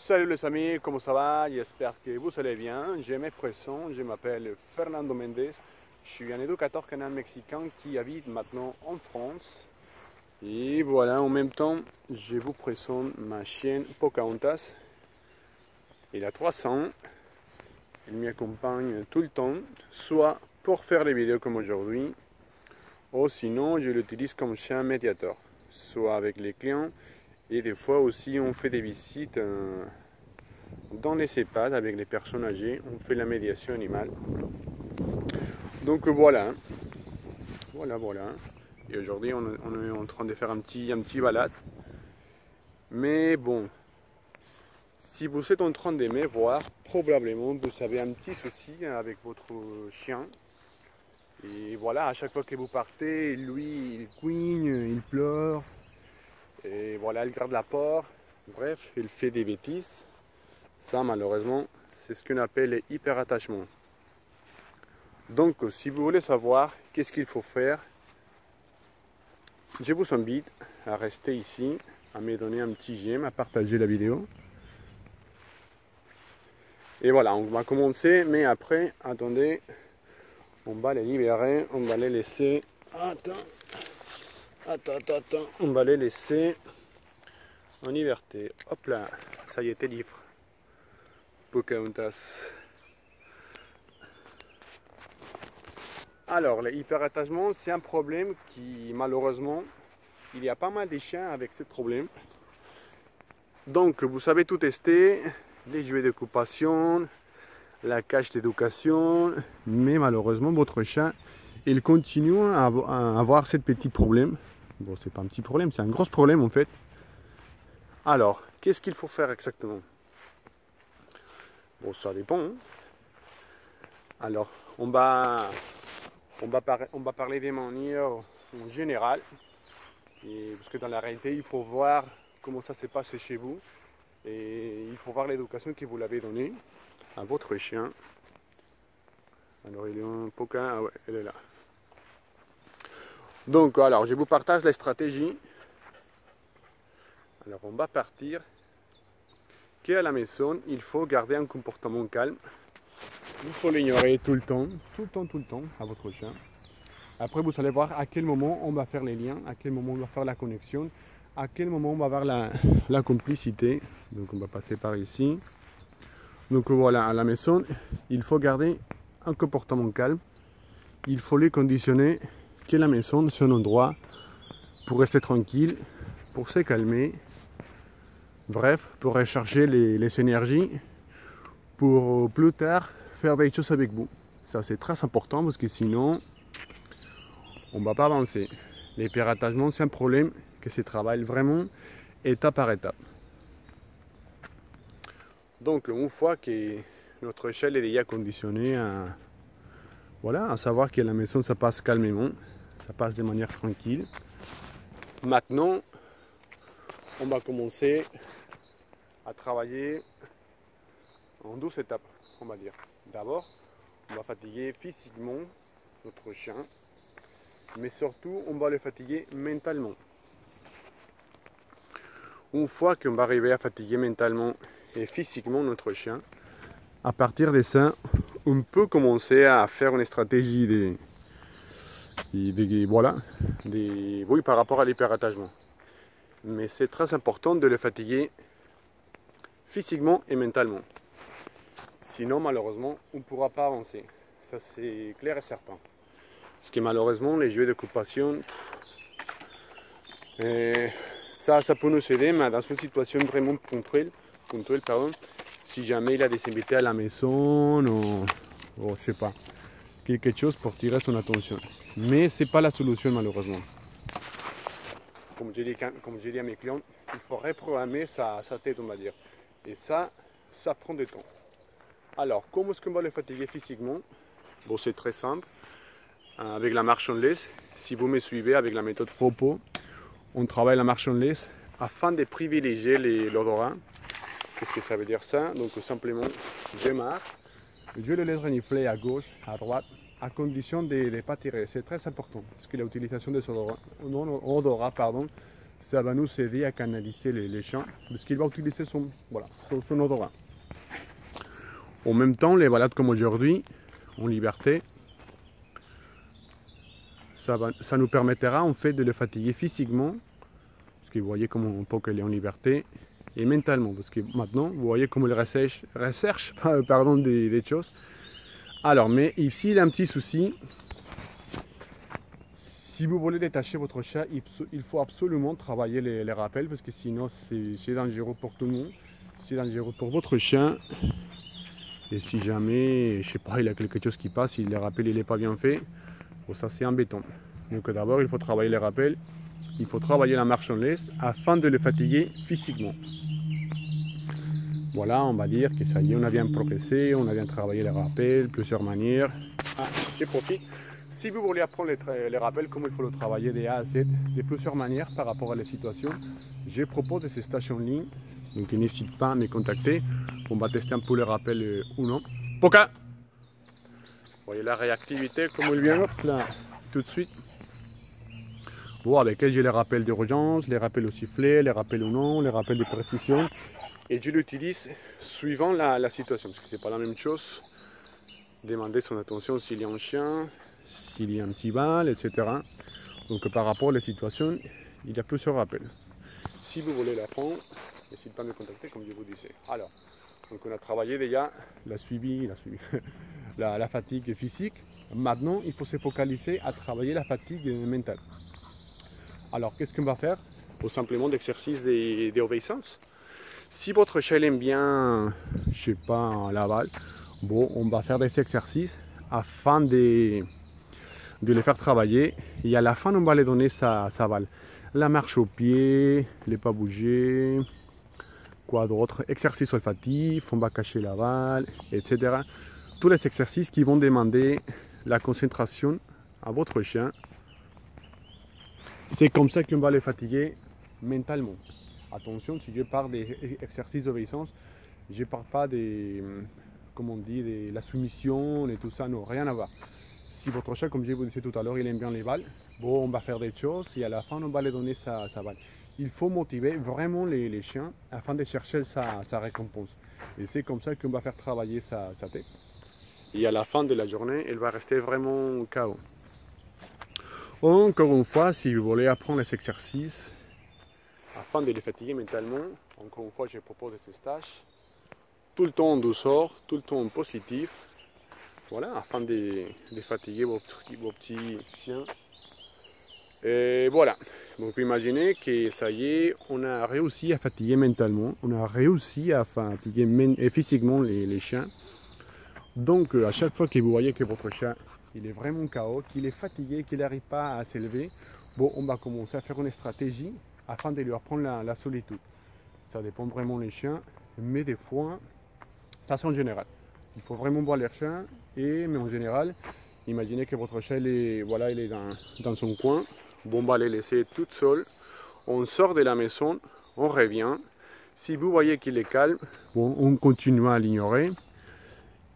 Salut les amis, comment ça va? J'espère que vous allez bien. Je me présente, je m'appelle Fernando Mendes. Je suis un éducateur canal mexicain qui habite maintenant en France. Et voilà, en même temps, je vous présente ma chienne Pocahontas. Il a 3 ans. Il m'accompagne tout le temps, soit pour faire des vidéos comme aujourd'hui, ou sinon je l'utilise comme chien médiateur, soit avec les clients. Et des fois aussi on fait des visites dans les EHPAD avec les personnes âgées, on fait la médiation animale. Donc voilà. Et aujourd'hui on est en train de faire un petit balade. Mais bon, si vous êtes en train de me voir, probablement vous avez un petit souci avec votre chien. Et voilà, à chaque fois que vous partez, lui il couigne, il pleure. Et voilà, il garde la porte. Bref, il fait des bêtises. Ça, malheureusement, c'est ce qu'on appelle l'hyperattachement. Donc, si vous voulez savoir qu'est-ce qu'il faut faire, je vous invite à rester ici, à me donner un petit j'aime, à partager la vidéo. Et voilà, on va commencer, mais après, attendez, on va les libérer, on va les laisser. Attends, on va les laisser en liberté. Hop là, ça y est, t'es libre. Pocahontas. Alors, l'hyperattachement, c'est un problème qui, malheureusement, il y a pas mal de chiens avec ce problème. Donc, vous savez tout tester, les jouets d'occupation, la cage d'éducation, mais malheureusement, votre chien, il continue à avoir ce petit problème. Bon, c'est pas un petit problème, c'est un gros problème en fait. Alors, qu'est-ce qu'il faut faire exactement? Bon, ça dépend. Hein. Alors, on va parler des manières en général. Et parce que dans la réalité, il faut voir comment ça se passe chez vous. Et il faut voir l'éducation que vous l'avez donnée à votre chien. Alors, il est un Poca, ah ouais, elle est là. Donc, alors, je vous partage la stratégie. Alors, on va partir qu'à la maison, il faut garder un comportement calme. Il faut l'ignorer tout le temps, à votre chien. Après, vous allez voir à quel moment on va faire les liens, à quel moment on va faire la connexion, à quel moment on va avoir la complicité. Donc, on va passer par ici. Donc, voilà, à la maison, il faut garder un comportement calme. Il faut les conditionner que la maison, c'est un endroit pour rester tranquille, pour se calmer. Bref, pour recharger les énergies, pour plus tard faire des choses avec vous. Ça c'est très important parce que sinon, on ne va pas avancer. L'hyperattachement, c'est un problème que se travaille vraiment étape par étape. Donc une fois que notre échelle est déjà conditionnée à savoir que la maison ça passe calmement, ça passe de manière tranquille. Maintenant, on va commencer à travailler en 12 étapes, on va dire. D'abord, on va fatiguer physiquement notre chien, mais surtout, on va le fatiguer mentalement. Une fois qu'on va arriver à fatiguer mentalement et physiquement notre chien, à partir de ça, on peut commencer à faire une stratégie oui, par rapport à l'hyperattachement. Mais c'est très important de le fatiguer physiquement et mentalement. Sinon, malheureusement, on ne pourra pas avancer. Ça, c'est clair et certain. Parce que malheureusement, les jouets d'occupation, ça peut nous aider, mais dans une situation vraiment ponctuelle, si jamais il a des invités à la maison, ou je sais pas, quelque chose pour tirer son attention. Mais ce n'est pas la solution, malheureusement. Comme j'ai dit à mes clients, il faut reprogrammer sa tête, on va dire. Et ça prend du temps. Alors, comment est-ce qu'on va le fatiguer physiquement? Bon, c'est très simple. Avec la marche en laisse, si vous me suivez avec la méthode Fropo, on travaille la marche en laisse afin de privilégier l'odorat. Qu'est-ce que ça veut dire ça? Donc, simplement, je marche, je le laisse renifler à gauche, à droite, à condition de ne pas tirer. C'est très important parce que l'utilisation des odorats, Ça va nous aider à canaliser les chiens, parce qu'il va utiliser son odorat. En même temps, les balades comme aujourd'hui, en liberté, ça nous permettra en fait de le fatiguer physiquement, parce que vous voyez comment on peut qu'il est en liberté, et mentalement, parce que maintenant, vous voyez comment il recherche des choses. Alors, mais ici, il y a un petit souci. Si vous voulez détacher votre chat, il faut absolument travailler les rappels, parce que sinon, c'est dangereux pour tout le monde. C'est dangereux pour votre chien. Et si jamais, je sais pas, il y a quelque chose qui passe, si le rappel il n'est pas bien fait, bon, ça c'est embêtant. Donc d'abord, il faut travailler les rappels, il faut travailler la marche en laisse afin de le fatiguer physiquement. Voilà, on va dire que ça y est, on a bien progressé, on a bien travaillé les rappels, plusieurs manières. Ah, je profite. Si vous voulez apprendre les rappels, comment il faut le travailler de A à Z, de plusieurs manières par rapport à la situation, je propose ces stages en ligne. Donc n'hésite pas à me contacter. On va tester un peu les rappels ou non. Poca! Vous voyez la réactivité, comme il vient là, tout de suite. Bon, avec elle, j'ai les rappels d'urgence, les rappels au sifflet, les rappels ou non, les rappels de précision. Et je l'utilise suivant la situation, parce que c'est pas la même chose. Demander son attention s'il y a un chien, s'il y a un petit bal, etc. Donc par rapport à la situation, il y a plusieurs rappels. Si vous voulez l'apprendre, n'hésitez pas à me contacter comme je vous disais. Alors, donc on a travaillé déjà la fatigue physique. Maintenant, il faut se focaliser à travailler la fatigue mentale. Alors, qu'est-ce qu'on va faire? Tout simplement d'exercices d'obéissance. Si votre chat aime bien, je sais pas, la balle, bon, on va faire des exercices afin de les faire travailler. Et à la fin, on va lui donner sa balle. La marche au pied, les pas bouger, quoi d'autre, exercices olfatifs, on va cacher la balle, etc. Tous les exercices qui vont demander la concentration à votre chien. C'est comme ça qu'on va les fatiguer mentalement. Attention, si je parle des exercices d'obéissance, je ne parle pas des, comme on dit, de la soumission et tout ça, non, rien à voir. Si votre chat, comme je vous disais tout à l'heure, il aime bien les balles, bon, on va faire des choses et à la fin, on va lui donner sa balle. Il faut motiver vraiment les chiens afin de chercher sa récompense. Et c'est comme ça qu'on va faire travailler sa tête. Et à la fin de la journée, elle va rester vraiment KO. Encore une fois, si vous voulez apprendre les exercices afin de les fatiguer mentalement, encore une fois, je propose ces stages. Tout le temps en douceur, tout le temps en positif. Voilà, afin de fatiguer vos petits chiens. Et voilà, vous pouvez imaginer que ça y est, on a réussi à fatiguer mentalement, on a réussi à fatiguer physiquement les chiens. Donc à chaque fois que vous voyez que votre chien il est vraiment KO, qu'il est fatigué, qu'il n'arrive pas à s'élever, bon, on va commencer à faire une stratégie afin de lui apprendre la solitude. Ça dépend vraiment des chiens, mais des fois, ça c'est en général. Il faut vraiment voir les chiens, mais en général, imaginez que votre chien il est dans son coin. Bon, on va les laisser toute seule. On sort de la maison, on revient. Si vous voyez qu'il est calme, bon, on continue à l'ignorer.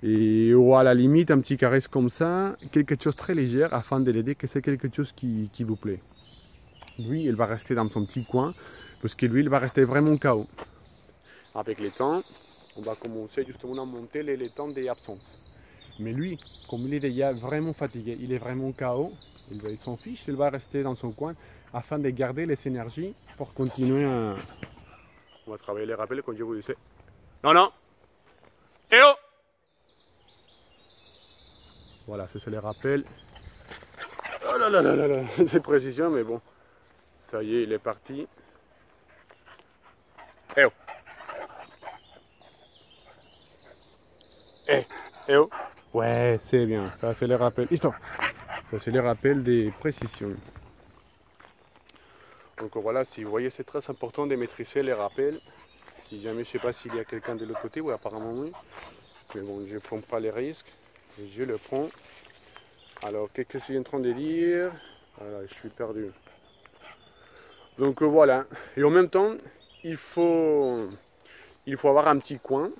Et ou à la limite, un petit caresse comme ça, quelque chose de très léger afin de l'aider que c'est quelque chose qui vous plaît. Lui, il va rester dans son petit coin parce que lui, il va rester vraiment KO. Avec le temps, on va commencer justement à monter les temps d'absence. Mais lui, comme il est déjà vraiment fatigué, il est vraiment KO, il s'en fiche, il va rester dans son coin afin de garder les énergies pour continuer à... On va travailler les rappels comme je vous disais. Non, non. Eh oh! Voilà, c'est les rappels. Oh là là là là là, c'est précision, mais bon. Ça y est, il est parti. Eh oh! Eh oh! Ouais, c'est bien. Ça, c'est les rappels. Histoire. Ça, c'est les rappels des précisions. Donc voilà, si vous voyez, c'est très important de maîtriser les rappels. Si jamais, je ne sais pas s'il y a quelqu'un de l'autre côté, oui, apparemment oui. Mais bon, je ne prends pas les risques. Je le prends. Alors, qu'est-ce que je suis en train de dire? Voilà, je suis perdu. Donc voilà. Et en même temps, il faut avoir un petit coin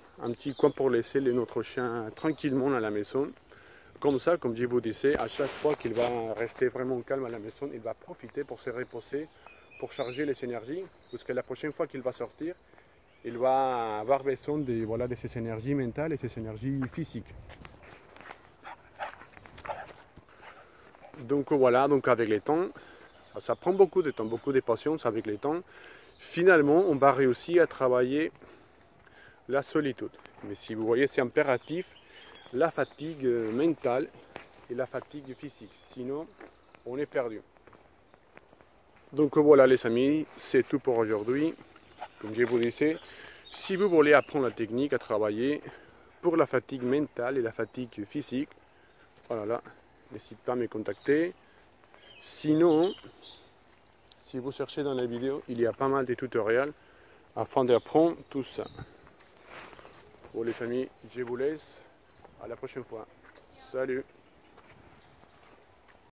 pour laisser notre chien tranquillement à la maison. Comme ça, comme je vous disais, à chaque fois qu'il va rester vraiment calme à la maison, il va profiter pour se reposer, pour charger les énergies, parce que la prochaine fois qu'il va sortir, il va avoir besoin de, voilà, de ses énergies mentales et ses énergies physiques. Donc voilà, donc avec le temps, ça prend beaucoup de temps, beaucoup de patience avec le temps. Finalement, on va réussir à travailler la solitude. Mais si vous voyez, c'est impératif, la fatigue mentale et la fatigue physique. Sinon, on est perdu. Donc voilà les amis, c'est tout pour aujourd'hui. Comme je vous disais, si vous voulez apprendre la technique à travailler pour la fatigue mentale et la fatigue physique, voilà, n'hésitez pas à me contacter. Sinon, si vous cherchez dans les vidéos, il y a pas mal de tutoriels afin d'apprendre tout ça. Bon les amis, je vous laisse. À la prochaine fois. Salut!